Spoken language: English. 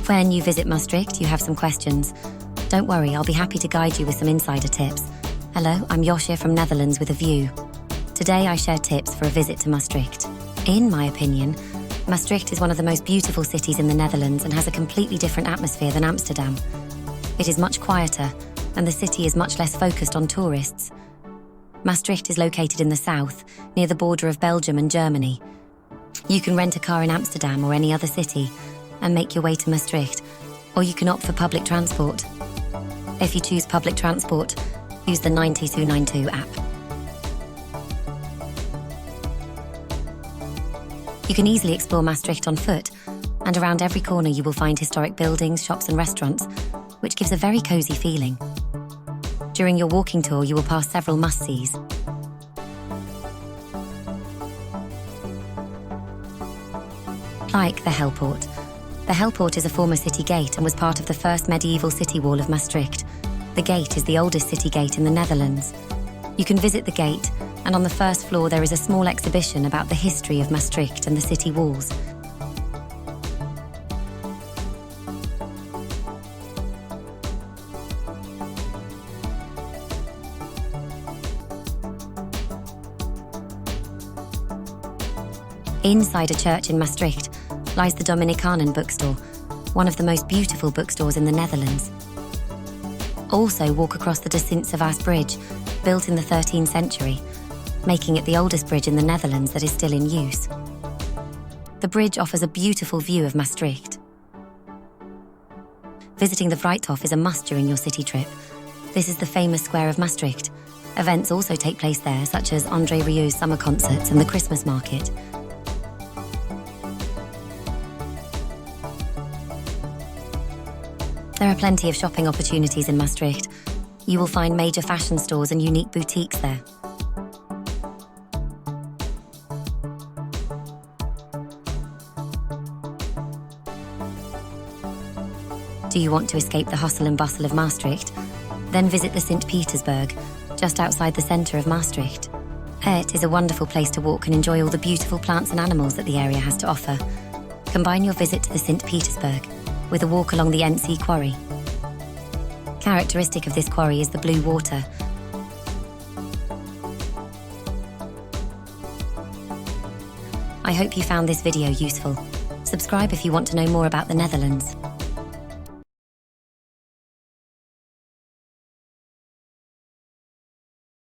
When you visit Maastricht, you have some questions. Don't worry, I'll be happy to guide you with some insider tips. Hello, I'm Josje from Netherlands with a View. Today I share tips for a visit to Maastricht. In my opinion, Maastricht is one of the most beautiful cities in the Netherlands and has a completely different atmosphere than Amsterdam. It is much quieter, and the city is much less focused on tourists. Maastricht is located in the south, near the border of Belgium and Germany. You can rent a car in Amsterdam or any other city and make your way to Maastricht, or you can opt for public transport. If you choose public transport, use the 9292 app. You can easily explore Maastricht on foot, and around every corner you will find historic buildings, shops and restaurants, which gives a very cosy feeling. During your walking tour, you will pass several must-sees. Like the Helpoort. The Helpoort is a former city gate and was part of the first medieval city wall of Maastricht. The gate is the oldest city gate in the Netherlands. You can visit the gate, and on the first floor there is a small exhibition about the history of Maastricht and the city walls. Inside a church in Maastricht lies the Dominikanen bookstore, one of the most beautiful bookstores in the Netherlands. Also walk across the De Sint-Servaas Bridge, built in the 13th century, making it the oldest bridge in the Netherlands that is still in use. The bridge offers a beautiful view of Maastricht. Visiting the Vrijthof is a must during your city trip. This is the famous square of Maastricht. Events also take place there, such as André Rieu's summer concerts and the Christmas market. There are plenty of shopping opportunities in Maastricht. You will find major fashion stores and unique boutiques there. Do you want to escape the hustle and bustle of Maastricht? Then visit the St. Petersburg, just outside the centre of Maastricht. It is a wonderful place to walk and enjoy all the beautiful plants and animals that the area has to offer. Combine your visit to the St. Petersburg with a walk along the NC Quarry. Characteristic of this quarry is the blue water. I hope you found this video useful. Subscribe if you want to know more about the Netherlands.